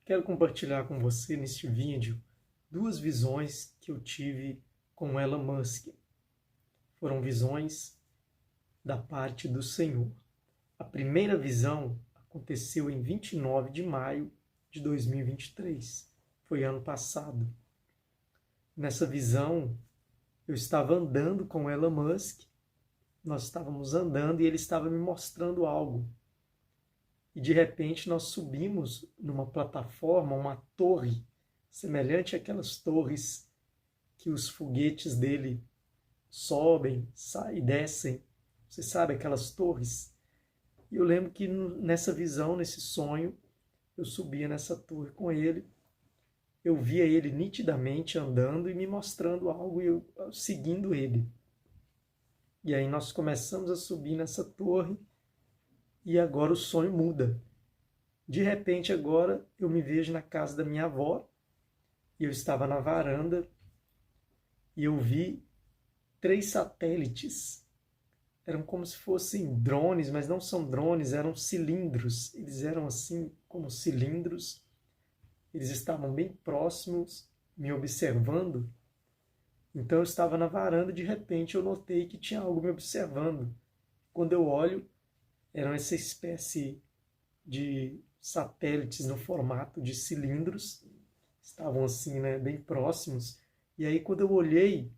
Quero compartilhar com você neste vídeo duas visões que eu tive com Elon Musk. Foram visões da parte do Senhor. A primeira visão aconteceu em 29 de maio de 2023. Foi ano passado. Nessa visão, eu estava andando com Elon Musk. Nós estávamos andando e ele estava me mostrando algo. E de repente nós subimos numa plataforma, uma torre, semelhante àquelas torres que os foguetes dele sobem, saem e descem. Você sabe, aquelas torres? E eu lembro que nessa visão, nesse sonho, eu subia nessa torre com ele. Eu via ele nitidamente andando e me mostrando algo e eu seguindo ele. E aí nós começamos a subir nessa torre. E agora o sonho muda. De repente agora eu me vejo na casa da minha avó. E eu estava na varanda. E eu vi 3 satélites. Eram como se fossem drones, mas não são drones, eram cilindros. Eles eram assim como cilindros. Eles estavam bem próximos, me observando. Então eu estava na varanda, de repente eu notei que tinha algo me observando. Quando eu olho, eram essa espécie de satélites no formato de cilindros. Estavam assim, bem próximos. E aí quando eu olhei,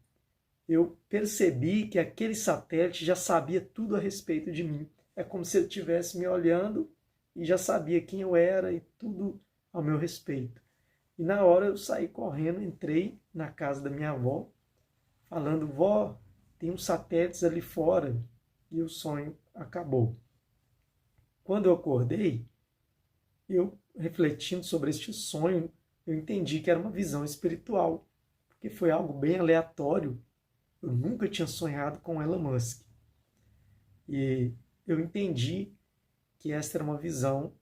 eu percebi que aquele satélite já sabia tudo a respeito de mim. É como se ele estivesse me olhando e já sabia quem eu era e tudo ao meu respeito. E na hora eu saí correndo, entrei na casa da minha avó, falando: vó, tem uns satélites ali fora. E o sonho acabou. Quando eu acordei, eu refletindo sobre este sonho, eu entendi que era uma visão espiritual, porque foi algo bem aleatório. Eu nunca tinha sonhado com Elon Musk. E eu entendi que esta era uma visão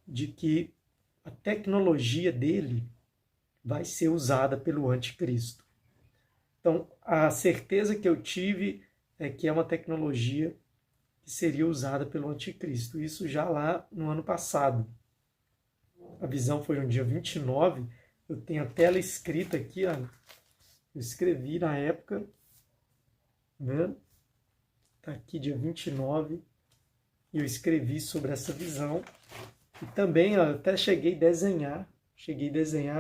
de que a tecnologia dele vai ser usada pelo anticristo. Então, a certeza que eu tive é que é uma tecnologia que seria usada pelo anticristo. Isso já lá no ano passado. A visão foi no dia 29. Eu tenho a tela escrita aqui, ó. Eu escrevi na época, né? Tá aqui dia 29. E eu escrevi sobre essa visão. E também, ó, até cheguei a desenhar.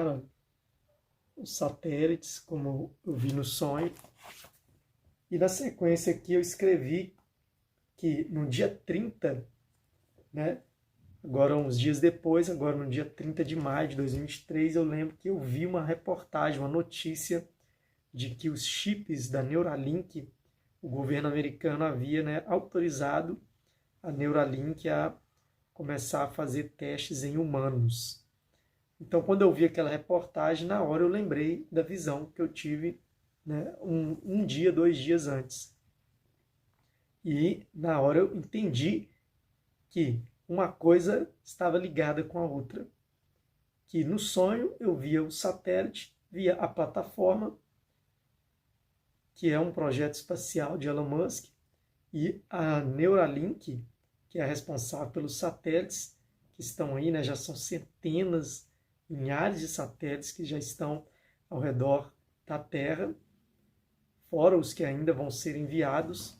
Ó, os satélites, como eu vi no sonho. E na sequência aqui eu escrevi que no dia 30, agora uns dias depois, agora no dia 30 de maio de 2023, eu lembro que eu vi uma reportagem, uma notícia de que os chips da Neuralink, o governo americano havia autorizado a Neuralink a começar a fazer testes em humanos. Então, quando eu vi aquela reportagem, na hora eu lembrei da visão que eu tive um dia, 2 dias antes. E na hora eu entendi que uma coisa estava ligada com a outra. Que no sonho eu via o satélite, via a plataforma, que é um projeto espacial de Elon Musk, e a Neuralink, que é responsável pelos satélites que estão aí, já são centenas, milhares de satélites que já estão ao redor da Terra, fora os que ainda vão ser enviados.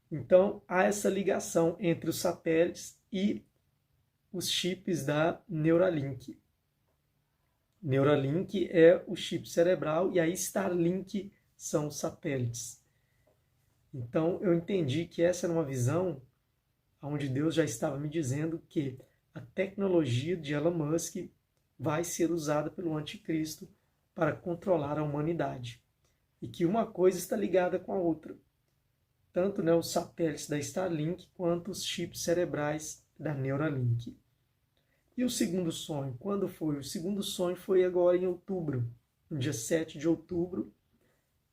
Então, há essa ligação entre os satélites e os chips da Neuralink. Neuralink é o chip cerebral e a Starlink são os satélites. Então, eu entendi que essa era uma visão onde Deus já estava me dizendo que a tecnologia de Elon Musk vai ser usada pelo anticristo para controlar a humanidade. E que uma coisa está ligada com a outra. Tanto os satélites da Starlink quanto os chips cerebrais da Neuralink. E o segundo sonho? Quando foi? O segundo sonho foi agora em outubro, no dia 7 de outubro,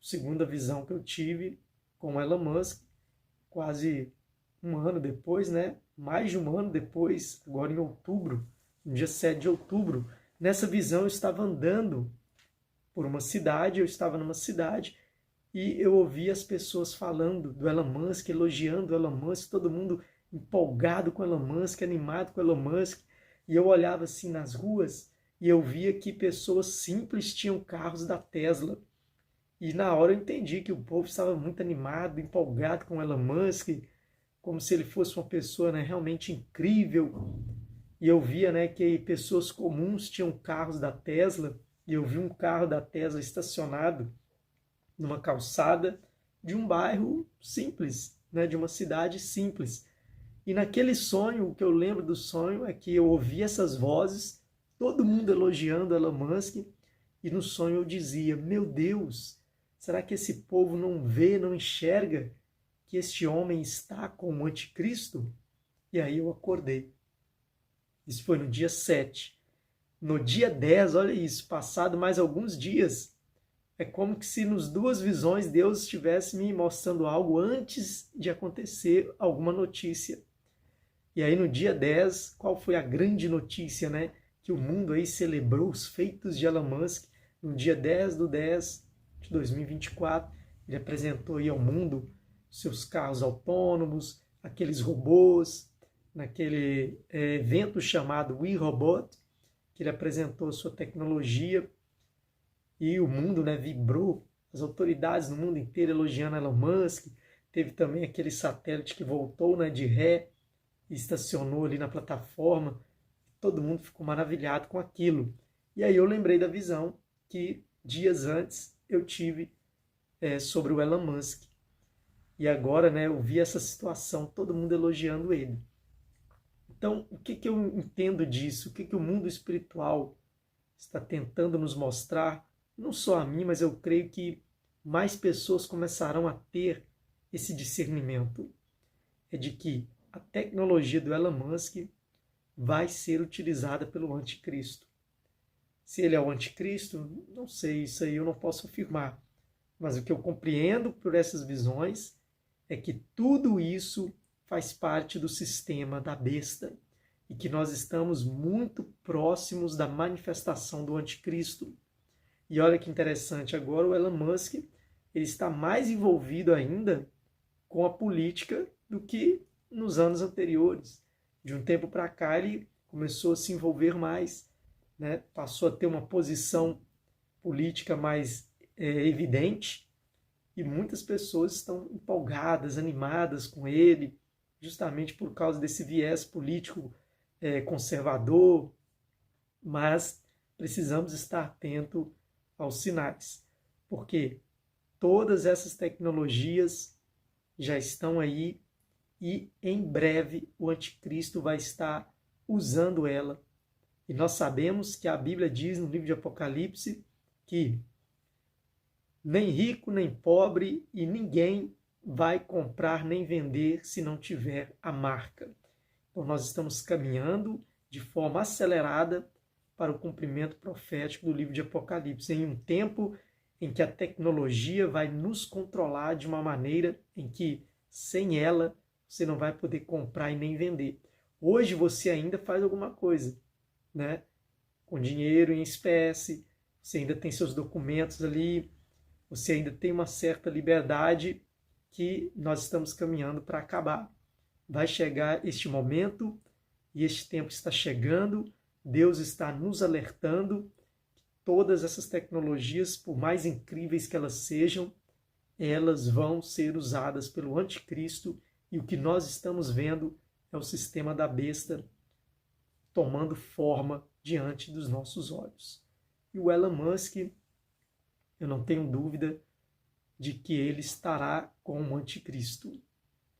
segunda visão que eu tive com Elon Musk, quase um ano depois, mais de um ano depois, agora em outubro, no dia 7 de outubro, nessa visão eu estava andando por uma cidade, eu estava numa cidade, e eu ouvi as pessoas falando do Elon Musk, elogiando o Elon Musk, todo mundo empolgado com o Elon Musk, animado com o Elon Musk. E eu olhava assim nas ruas e eu via que pessoas simples tinham carros da Tesla. E na hora eu entendi que o povo estava muito animado, empolgado com Elon Musk, como se ele fosse uma pessoa, né, realmente incrível. E eu via, né, que pessoas comuns tinham carros da Tesla, e eu vi um carro da Tesla estacionado numa calçada de um bairro simples, né, de uma cidade simples. E naquele sonho, o que eu lembro do sonho é que eu ouvi essas vozes, todo mundo elogiando Elon Musk, e no sonho eu dizia: meu Deus, será que esse povo não vê, não enxerga que este homem está com o anticristo? E aí eu acordei. Isso foi no dia 7. No dia 10, olha isso, passado mais alguns dias, é como que se nos duas visões Deus estivesse me mostrando algo antes de acontecer alguma notícia. E aí no dia 10, qual foi a grande notícia, né? Que o mundo aí celebrou os feitos de Elon Musk. No dia 10 do 10 de 2024, ele apresentou aí ao mundo seus carros autônomos, aqueles robôs, naquele evento chamado We Robot, que ele apresentou sua tecnologia e o mundo, né, vibrou, as autoridades no mundo inteiro elogiando Elon Musk. Teve também aquele satélite que voltou, né, de ré e estacionou ali na plataforma. Todo mundo ficou maravilhado com aquilo. E aí eu lembrei da visão que dias antes eu tive sobre o Elon Musk. E agora, né, eu vi essa situação, todo mundo elogiando ele. Então, o que eu entendo disso? O que o mundo espiritual está tentando nos mostrar? Não só a mim, mas eu creio que mais pessoas começarão a ter esse discernimento. É de que a tecnologia do Elon Musk vai ser utilizada pelo anticristo. Se ele é o anticristo, não sei, isso aí eu não posso afirmar. Mas o que eu compreendo por essas visões é que tudo isso faz parte do sistema da besta e que nós estamos muito próximos da manifestação do anticristo. E olha que interessante, agora o Elon Musk ele está mais envolvido ainda com a política do que nos anos anteriores. De um tempo para cá ele começou a se envolver mais, né? Passou a ter uma posição política mais evidente, e muitas pessoas estão empolgadas, animadas com ele, justamente por causa desse viés político conservador, mas precisamos estar atento aos sinais, porque todas essas tecnologias já estão aí e em breve o anticristo vai estar usando ela. E nós sabemos que a Bíblia diz no livro de Apocalipse que nem rico, nem pobre e ninguém vai comprar nem vender se não tiver a marca. Então nós estamos caminhando de forma acelerada para o cumprimento profético do livro de Apocalipse, em um tempo em que a tecnologia vai nos controlar de uma maneira em que, sem ela, você não vai poder comprar e nem vender. Hoje você ainda faz alguma coisa, né? Com dinheiro em espécie, você ainda tem seus documentos ali, você ainda tem uma certa liberdade que nós estamos caminhando para acabar. Vai chegar este momento e este tempo está chegando. Deus está nos alertando que todas essas tecnologias, por mais incríveis que elas sejam, elas vão ser usadas pelo anticristo, e o que nós estamos vendo é o sistema da besta tomando forma diante dos nossos olhos. E o Elon Musk, eu não tenho dúvida de que ele estará com o anticristo.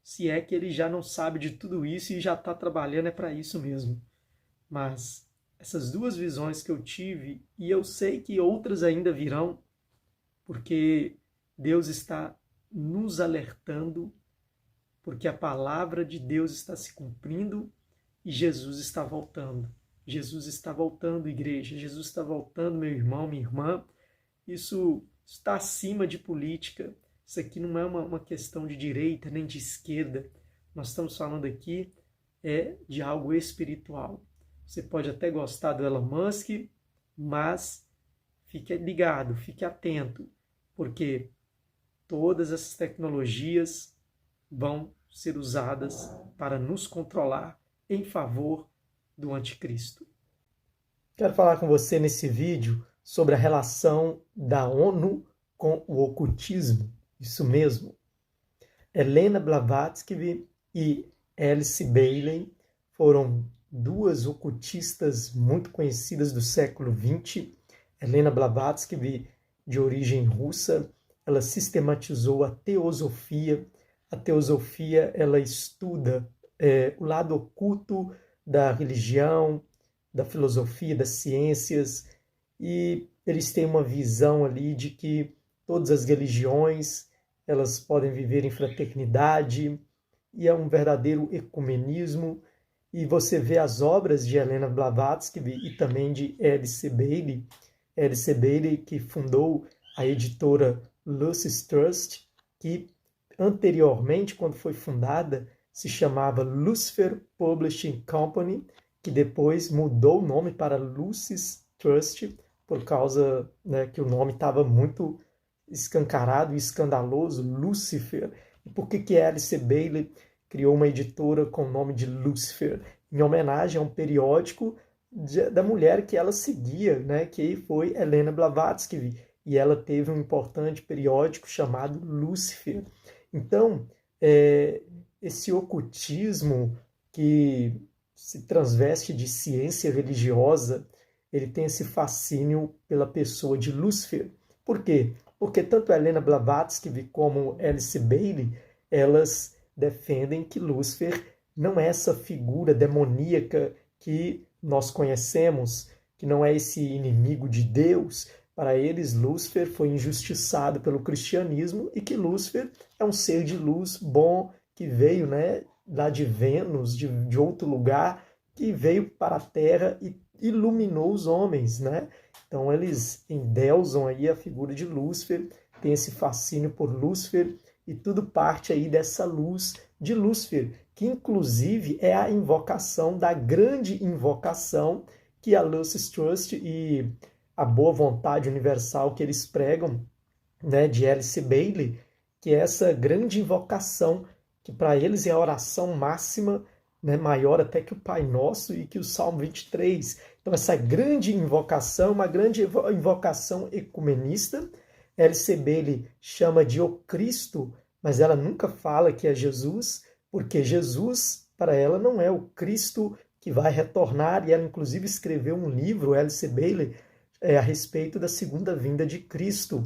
Se é que ele já não sabe de tudo isso e já está trabalhando, é para isso mesmo. Mas essas duas visões que eu tive, e eu sei que outras ainda virão, porque Deus está nos alertando, porque a palavra de Deus está se cumprindo e Jesus está voltando. Jesus está voltando, igreja. Jesus está voltando, meu irmão, minha irmã. Isso está acima de política. Isso aqui não é uma questão de direita nem de esquerda. Nós estamos falando aqui de algo espiritual. Você pode até gostar do Elon Musk, mas fique ligado, fique atento, porque todas essas tecnologias vão ser usadas para nos controlar em favor do anticristo. Quero falar com você nesse vídeo sobre a relação da ONU com o ocultismo. Isso mesmo. Helena Blavatsky e Alice Bailey foram duas ocultistas muito conhecidas do século XX. Helena Blavatsky, de origem russa, ela sistematizou a teosofia. A teosofia, ela estuda o lado oculto da religião, da filosofia, das ciências, e eles têm uma visão ali de que todas as religiões elas podem viver em fraternidade, e é um verdadeiro ecumenismo. E você vê as obras de Helena Blavatsky e também de Alice Bailey. Alice Bailey, que fundou a editora Lucis Trust, que anteriormente, quando foi fundada, se chamava Lucifer Publishing Company, que depois mudou o nome para Lucis Trust, por causa que o nome estava muito escancarado e escandaloso, Lucifer. E por que Alice Bailey criou uma editora com o nome de Lucifer? Em homenagem a um periódico da mulher que ela seguia, que foi Helena Blavatsky, e ela teve um importante periódico chamado Lucifer. Então, esse ocultismo que se transveste de ciência religiosa, ele tem esse fascínio pela pessoa de Lúcifer. Por quê? Porque tanto Helena Blavatsky como Alice Bailey, elas defendem que Lúcifer não é essa figura demoníaca que nós conhecemos, que não é esse inimigo de Deus. Para eles, Lúcifer foi injustiçado pelo cristianismo e que Lúcifer é um ser de luz bom que veio lá de Vênus, de outro lugar, que veio para a Terra e iluminou os homens, Então eles endeusam aí a figura de Lúcifer, tem esse fascínio por Lúcifer, e tudo parte aí dessa luz de Lúcifer, que inclusive é a invocação da grande invocação que a Lucis Trust e a boa vontade universal que eles pregam, de Alice Bailey, que é essa grande invocação, que para eles é a oração máxima, maior até que o Pai Nosso e que o Salmo 23. Então essa grande invocação, uma grande invocação ecumenista, Alice Bailey chama de o Cristo, mas ela nunca fala que é Jesus, porque Jesus, para ela, não é o Cristo que vai retornar, e ela inclusive escreveu um livro, Alice Bailey, a respeito da segunda vinda de Cristo.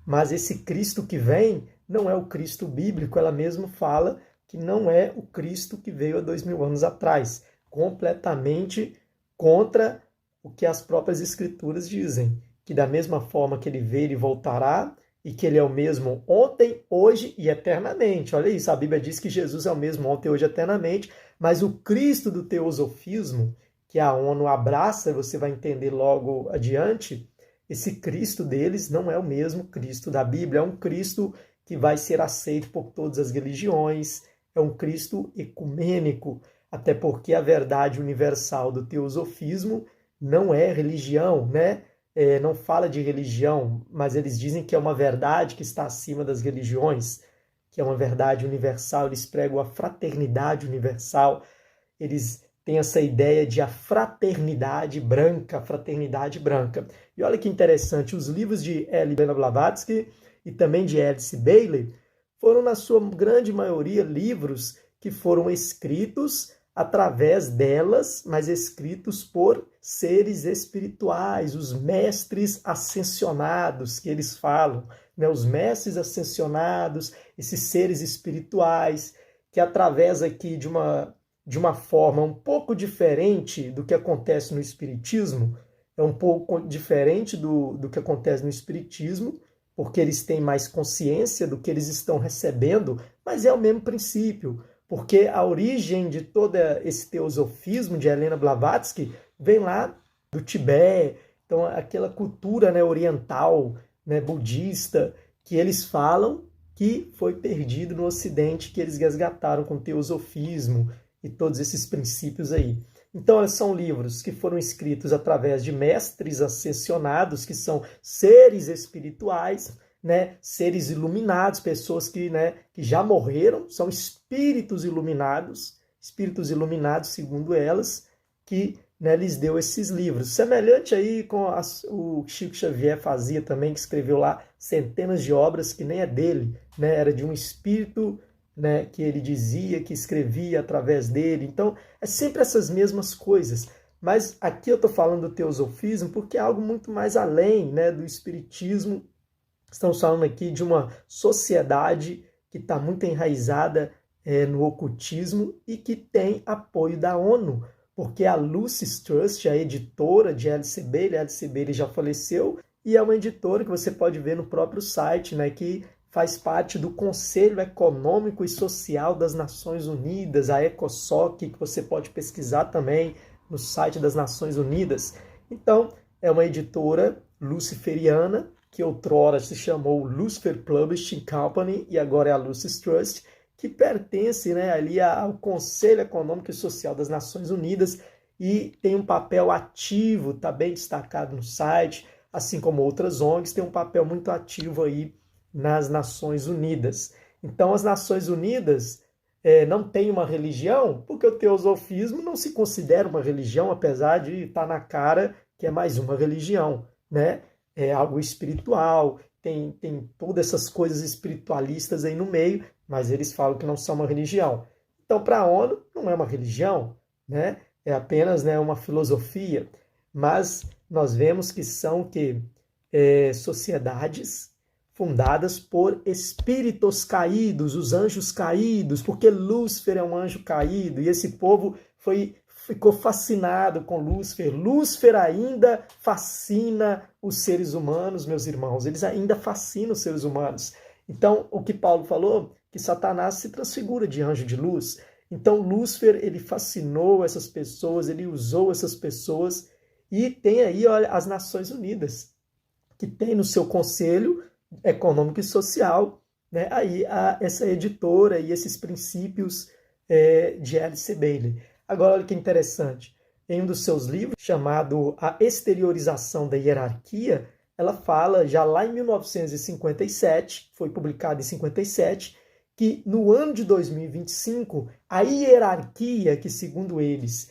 Mas esse Cristo que vem não é o Cristo bíblico, ela mesma fala que não é o Cristo que veio há 2000 anos atrás, completamente contra o que as próprias Escrituras dizem, que da mesma forma que ele veio, ele voltará, e que ele é o mesmo ontem, hoje e eternamente. Olha isso, a Bíblia diz que Jesus é o mesmo ontem, hoje e eternamente, mas o Cristo do teosofismo, que a ONU abraça, você vai entender logo adiante, esse Cristo deles não é o mesmo Cristo da Bíblia, é um Cristo que vai ser aceito por todas as religiões, é um Cristo ecumênico, até porque a verdade universal do teosofismo não é religião, não fala de religião, mas eles dizem que é uma verdade que está acima das religiões, que é uma verdade universal, eles pregam a fraternidade universal, eles têm essa ideia de a fraternidade branca, E olha que interessante, os livros de Helena Blavatsky e também de Alice Bailey foram, na sua grande maioria, livros que foram escritos através delas, mas escritos por seres espirituais, os mestres ascensionados que eles falam, os mestres ascensionados, esses seres espirituais, que através aqui de uma forma um pouco diferente do que acontece no Espiritismo, é um pouco diferente do que acontece no Espiritismo, porque eles têm mais consciência do que eles estão recebendo, mas é o mesmo princípio, porque a origem de todo esse teosofismo de Helena Blavatsky vem lá do Tibete, então aquela cultura oriental, budista, que eles falam que foi perdido no Ocidente, que eles resgataram com o teosofismo e todos esses princípios aí. Então, são livros que foram escritos através de mestres ascensionados, que são seres espirituais, seres iluminados, pessoas que já morreram, são espíritos iluminados segundo elas, que, né, lhes deu esses livros. Semelhante aí com o Chico Xavier fazia também, que escreveu lá centenas de obras que nem é dele, né, era de um espírito, né, que ele dizia, que escrevia através dele. Então, é sempre essas mesmas coisas. Mas aqui eu estou falando do teosofismo porque é algo muito mais além, né, do espiritismo. Estamos falando aqui de uma sociedade que está muito enraizada no ocultismo e que tem apoio da ONU, porque a Lucis Trust, a editora de Alice Bailey, Alice Bailey já faleceu, e é uma editora que você pode ver no próprio site, né, que faz parte do Conselho Econômico e Social das Nações Unidas, a ECOSOC, que você pode pesquisar também no site das Nações Unidas. Então, é uma editora luciferiana, que outrora se chamou Lucifer Publishing Company e agora é a Lucis Trust, que pertence, né, ali ao Conselho Econômico e Social das Nações Unidas e tem um papel ativo, está bem destacado no site, assim como outras ONGs, tem um papel muito ativo aí nas Nações Unidas. Então, as Nações Unidas não têm uma religião, porque o teosofismo não se considera uma religião, apesar de estar na cara que é mais uma religião, né? É algo espiritual, tem todas essas coisas espiritualistas aí no meio, mas eles falam que não são uma religião. Então, para a ONU, não é uma religião, né? É apenas, né, uma filosofia, mas nós vemos que são sociedades fundadas por espíritos caídos, os anjos caídos, porque Lúcifer é um anjo caído, e esse povo ficou fascinado com Lúcifer. Lúcifer ainda fascina os seres humanos, meus irmãos. Eles ainda fascinam os seres humanos. Então, o que Paulo falou, que Satanás se transfigura de anjo de luz. Então, Lúcifer, ele fascinou essas pessoas, ele usou essas pessoas, e tem aí, olha, as Nações Unidas, que tem no seu Conselho Econômico e Social, né, aí essa editora e esses princípios de Alice Bailey. Agora, olha que interessante. Em um dos seus livros, chamado A Exteriorização da Hierarquia, ela fala, já lá em 1957, foi publicado em 57, que no ano de 2025, a hierarquia, que segundo eles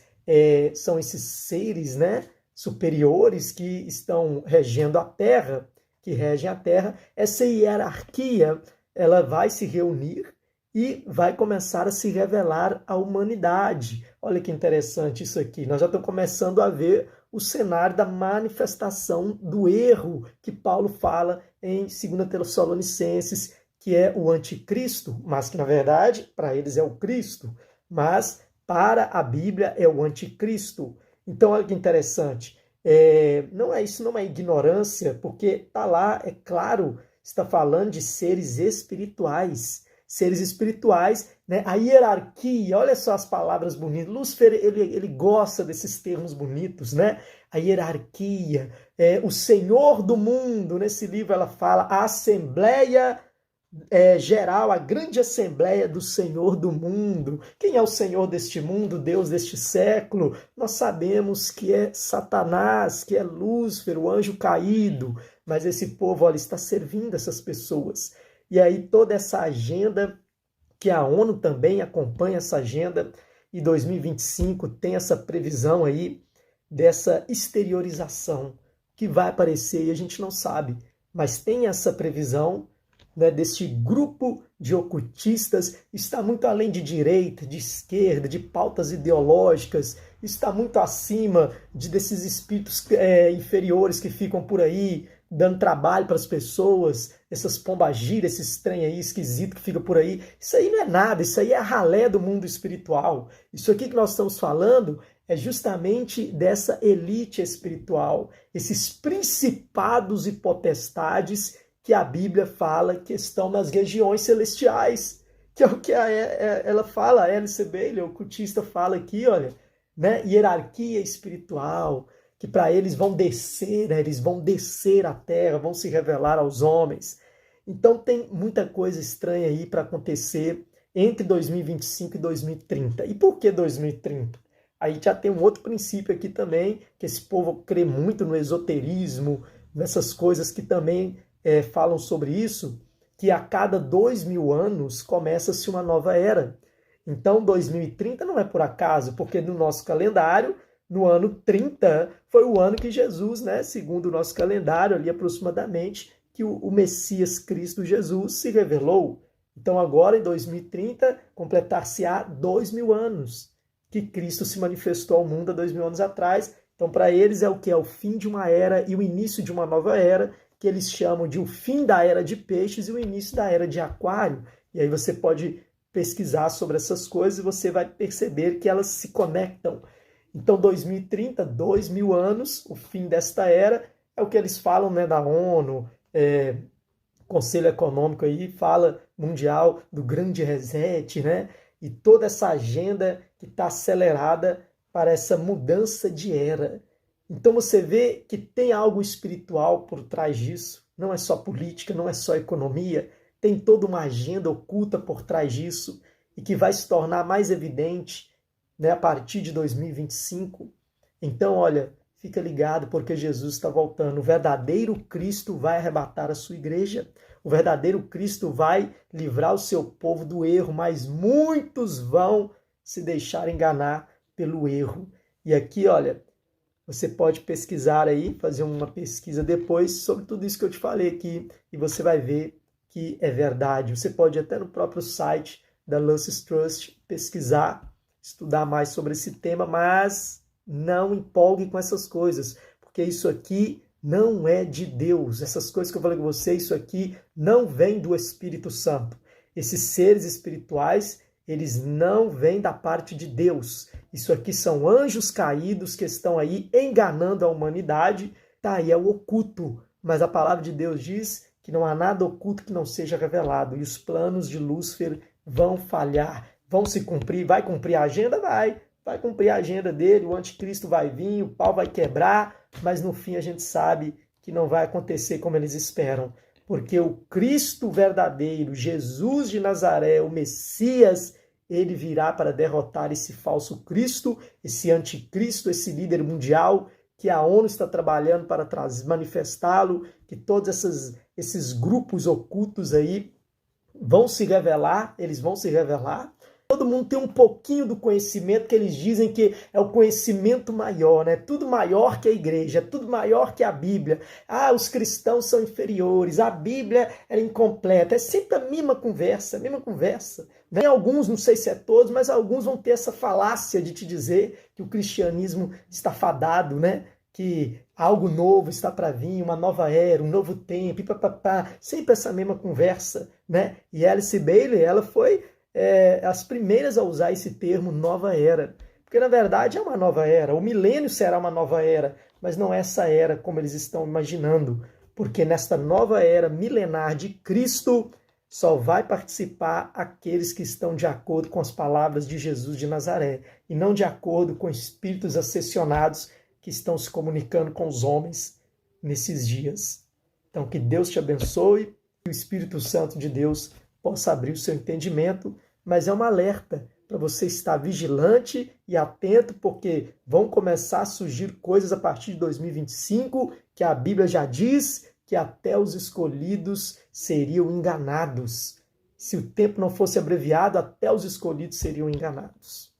são esses seres, né, superiores que estão regendo a Terra, que regem a Terra, essa hierarquia ela vai se reunir e vai começar a se revelar à humanidade. Olha que interessante isso aqui. Nós já estamos começando a ver o cenário da manifestação do erro que Paulo fala em 2 Tessalonicenses, que é o anticristo, mas que na verdade para eles é o Cristo, mas para a Bíblia é o anticristo. Então olha que interessante. Isso não é ignorância, porque está lá, é claro, está falando de seres espirituais. Seres espirituais, né? A hierarquia, olha só as palavras bonitas. Lúcifer, ele gosta desses termos bonitos, né? A hierarquia, o Senhor do mundo, nesse livro ela fala a Assembleia Geral, a grande Assembleia do Senhor do mundo. Quem é o Senhor deste mundo, Deus deste século? Nós sabemos que é Satanás, que é Lúcifer, o anjo caído, mas esse povo, olha, está servindo essas pessoas. E aí toda essa agenda, que a ONU também acompanha essa agenda, e 2025 tem essa previsão aí dessa exteriorização que vai aparecer e a gente não sabe, mas tem essa previsão, né, deste grupo de ocultistas, está muito além de direita, de esquerda, de pautas ideológicas, está muito acima desses espíritos inferiores que ficam por aí, dando trabalho para as pessoas, essas pombagiras, esses trem aí esquisito que fica por aí. Isso aí não é nada, isso aí é a ralé do mundo espiritual. Isso aqui que nós estamos falando é justamente dessa elite espiritual, esses principados e potestades que a Bíblia fala que estão nas regiões celestiais, que é o que ela fala, a Alice Bailey, o ocultista, fala aqui, olha, né, hierarquia espiritual, que para eles vão descer, né, eles vão descer à terra, vão se revelar aos homens. Então tem muita coisa estranha aí para acontecer entre 2025 e 2030. E por que 2030? Aí já tem um outro princípio aqui também, que esse povo crê muito no esoterismo, nessas coisas que também falam sobre isso, que a cada 2000 anos começa-se uma nova era. Então 2030 não é por acaso, porque no nosso calendário no ano 30, foi o ano que Jesus, né, segundo o nosso calendário, ali aproximadamente, que o Messias Cristo Jesus se revelou. Então agora, em 2030, completar-se-á 2000 anos que Cristo se manifestou ao mundo há 2000 anos atrás. Então para eles é o que? É o fim de uma era e o início de uma nova era, que eles chamam de o fim da era de peixes e o início da era de aquário. E aí você pode pesquisar sobre essas coisas e você vai perceber que elas se conectam. Então 2030, 2000 anos, o fim desta era, é o que eles falam, né, da ONU, Conselho Econômico aí, fala mundial do grande reset, né? E toda essa agenda que está acelerada para essa mudança de era. Então você vê que tem algo espiritual por trás disso. Não é só política, não é só economia. Tem toda uma agenda oculta por trás disso e que vai se tornar mais evidente, né, a partir de 2025. Então, olha, fica ligado porque Jesus está voltando. O verdadeiro Cristo vai arrebatar a sua igreja. O verdadeiro Cristo vai livrar o seu povo do erro, mas muitos vão se deixar enganar pelo erro. E aqui, olha, você pode pesquisar aí, fazer uma pesquisa depois sobre tudo isso que eu te falei aqui e você vai ver que é verdade. Você pode até no próprio site da Lucis Trust pesquisar, estudar mais sobre esse tema, mas não empolgue com essas coisas, porque isso aqui não é de Deus. Essas coisas que eu falei com você, isso aqui não vem do Espírito Santo. Esses seres espirituais, eles não vêm da parte de Deus. Isso aqui são anjos caídos que estão aí enganando a humanidade. Tá aí, é o oculto. Mas a palavra de Deus diz que não há nada oculto que não seja revelado. E os planos de Lúcifer vão falhar, vão se cumprir. Vai cumprir a agenda? Vai cumprir a agenda dele, o anticristo vai vir, o pau vai quebrar, mas no fim a gente sabe que não vai acontecer como eles esperam. Porque o Cristo verdadeiro, Jesus de Nazaré, o Messias, ele virá para derrotar esse falso Cristo, esse anticristo, esse líder mundial, que a ONU está trabalhando para manifestá-lo, que todos esses grupos ocultos aí vão se revelar, eles vão se revelar. Todo mundo tem um pouquinho do conhecimento que eles dizem que é o conhecimento maior, né? Tudo maior que a igreja, tudo maior que a Bíblia. Ah, os cristãos são inferiores, a Bíblia é incompleta. É sempre a mesma conversa, Né? Alguns, não sei se é todos, mas alguns vão ter essa falácia de te dizer que o cristianismo está fadado, né? Que algo novo está para vir, uma nova era, um novo tempo, sempre essa mesma conversa, né? E Alice Bailey, ela foi as primeiras a usar esse termo nova era, porque na verdade é uma nova era, o milênio será uma nova era, mas não é essa era como eles estão imaginando, porque nesta nova era milenar de Cristo só vai participar aqueles que estão de acordo com as palavras de Jesus de Nazaré, e não de acordo com espíritos ascensionados que estão se comunicando com os homens nesses dias. Então que Deus te abençoe, que o Espírito Santo de Deus possa abrir o seu entendimento, mas é um alerta para você estar vigilante e atento, porque vão começar a surgir coisas a partir de 2025, que a Bíblia já diz que até os escolhidos seriam enganados. Se o tempo não fosse abreviado, até os escolhidos seriam enganados.